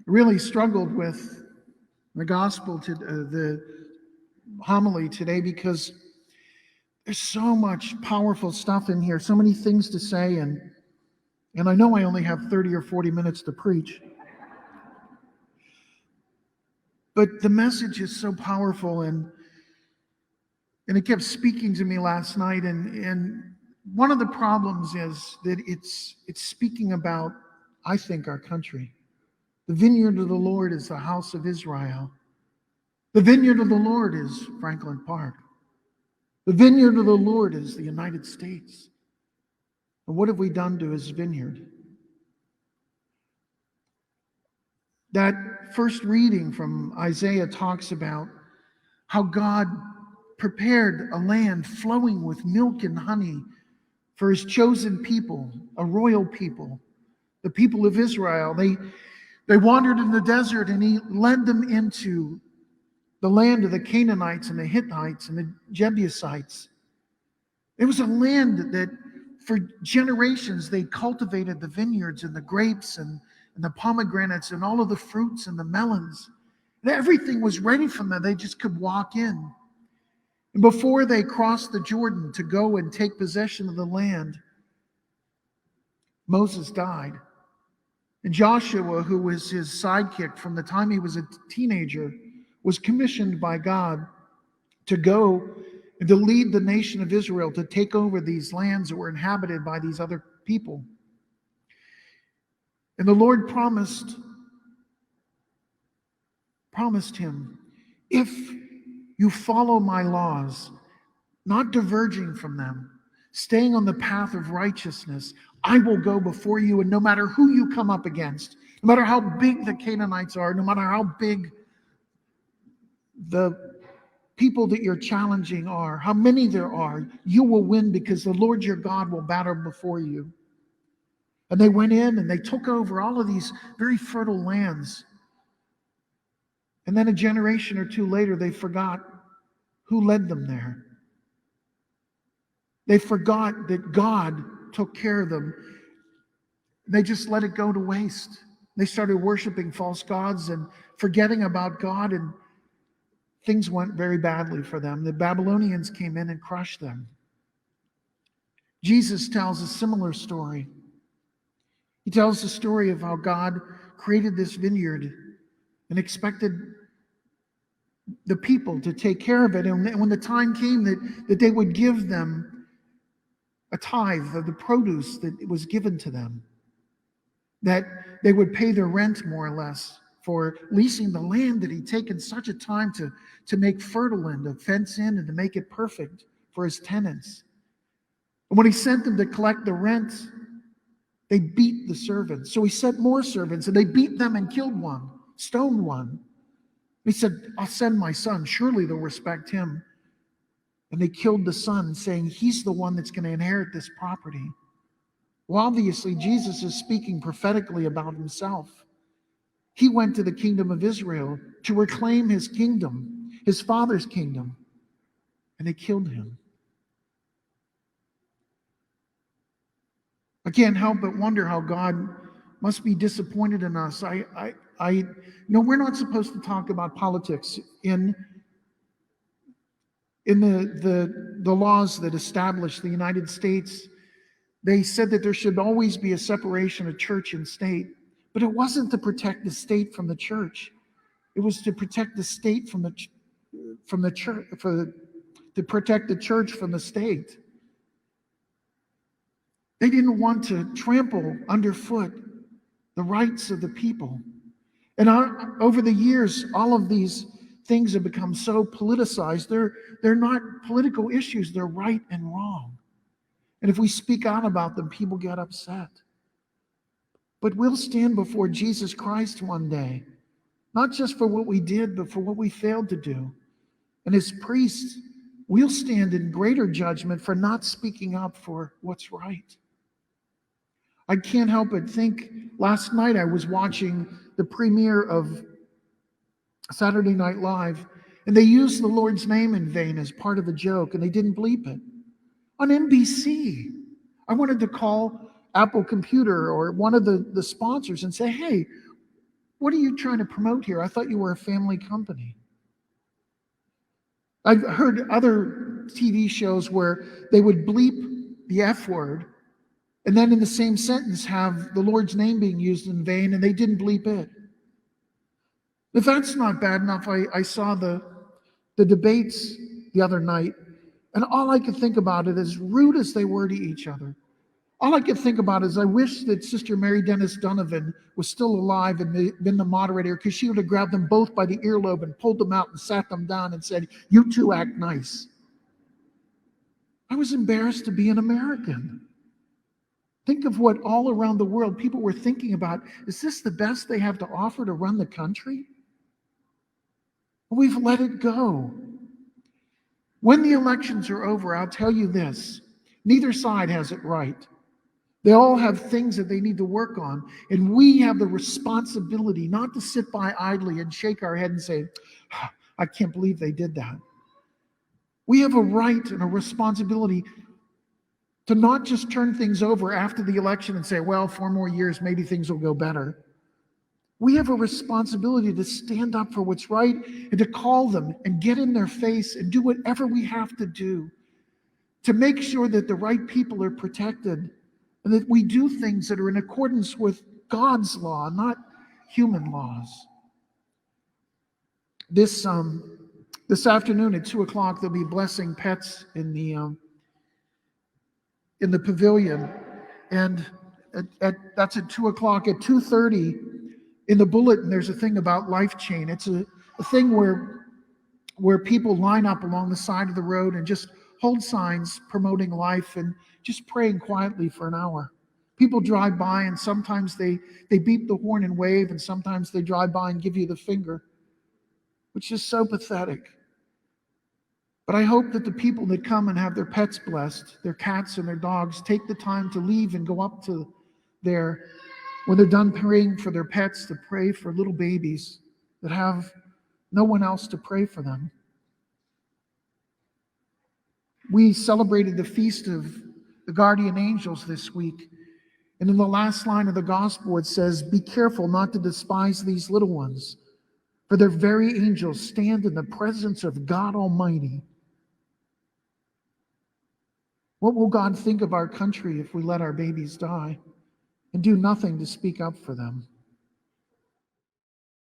Really struggled with the gospel, to the homily today, because there's so much powerful stuff in here, so many things to say, and I know I only have 30 or 40 minutes to preach, but the message is so powerful, and it kept speaking to me last night, and one of the problems is that it's speaking about, I think, our country. The vineyard of the Lord is the house of Israel. The vineyard of the Lord is Franklin Park. The vineyard of the Lord is the United States. And what have we done to his vineyard? That first reading from Isaiah talks about how God prepared a land flowing with milk and honey for his chosen people, a royal people, the people of Israel. They wandered in the desert, and he led them into the land of the Canaanites and the Hittites and the Jebusites. It was a land that for generations they cultivated the vineyards and the grapes and the pomegranates and all of the fruits and the melons. And everything was ready for them. They just could walk in. And before they crossed the Jordan to go and take possession of the land, Moses died. And Joshua, who was his sidekick from the time he was a teenager, was commissioned by God to go and to lead the nation of Israel to take over these lands that were inhabited by these other people. And the Lord promised him, if you follow my laws, not diverging from them, staying on the path of righteousness, I will go before you, and no matter who you come up against, no matter how big the Canaanites are, no matter how big the people that you're challenging are, how many there are, you will win, because the Lord your God will battle before you. And they went in and they took over all of these very fertile lands. And then a generation or two later, they forgot who led them there. They forgot that God took care of them. They just let it go to waste. They started worshiping false gods and forgetting about God, and things went very badly for them. The Babylonians came in and crushed them. Jesus tells a similar story. He tells the story of how God created this vineyard and expected the people to take care of it. And when the time came that they would give them a tithe of the produce that was given to them, that they would pay their rent more or less for leasing the land that he'd taken such a time to make fertile and to fence in and to make it perfect for his tenants. And when he sent them to collect the rent, they beat the servants. So he sent more servants, and they beat them and killed one, stoned one. He said, I'll send my son. Surely they'll respect him. And they killed the son, saying he's the one that's going to inherit this property. Well, obviously, Jesus is speaking prophetically about himself. He went to the kingdom of Israel to reclaim his kingdom, his father's kingdom, and they killed him. I can't help but wonder how God must be disappointed in us. We're not supposed to talk about politics in the laws that establish the United States. They said that there should always be a separation of church and state, but it wasn't to protect the state from the church. It was to protect the state from the church, to protect the church from the state. They didn't want to trample underfoot the rights of the people. And over the years, all of these things have become so politicized. They're not political issues. They're right and wrong. And if we speak out about them, people get upset. But we'll stand before Jesus Christ one day, not just for what we did, but for what we failed to do. And as priests, we'll stand in greater judgment for not speaking up for what's right. I can't help but think, last night I was watching the premiere of Saturday Night Live, and they used the Lord's name in vain as part of a joke, and they didn't bleep it. On NBC, I wanted to call Apple Computer or one of the sponsors and say, hey, What are you trying to promote here? I thought you were a family company. I've heard other TV shows where they would bleep the F word and then in the same sentence have the Lord's name being used in vain, and they didn't bleep it. If that's not bad enough, I saw the debates the other night, and all I could think about it, as rude as they were to each other, all I could think about is I wish that Sister Mary Dennis Donovan was still alive and been the moderator, because she would have grabbed them both by the earlobe and pulled them out and sat them down and said, "You two act nice." I was embarrassed to be an American. Think of what all around the world people were thinking about. Is this the best they have to offer to run the country? We've let it go. When the elections are over, I'll tell you this, neither side has it right. They all have things that they need to work on, and we have the responsibility not to sit by idly and shake our head and say, "I can't believe they did that." We have a right and a responsibility to not just turn things over after the election and say, well, 4 more years, maybe things will go better. We have a responsibility to stand up for what's right and to call them and get in their face and do whatever we have to do to make sure that the right people are protected and that we do things that are in accordance with God's law, not human laws. This afternoon at 2 o'clock, they'll be blessing pets in the pavilion, and that's at 2 o'clock. At 2:30 in the bulletin, there's a thing about Life Chain. It's a thing where people line up along the side of the road and just hold signs promoting life and just praying quietly for an hour. People drive by, and sometimes they beep the horn and wave, and sometimes they drive by and give you the finger, which is so pathetic. But I hope that the people that come and have their pets blessed, their cats and their dogs, take the time to leave and go up to there, when they're done praying for their pets, to pray for little babies that have no one else to pray for them. We celebrated the feast of the guardian angels this week. And in the last line of the gospel, it says, "Be careful not to despise these little ones, for their very angels stand in the presence of God Almighty." What will God think of our country if we let our babies die and do nothing to speak up for them?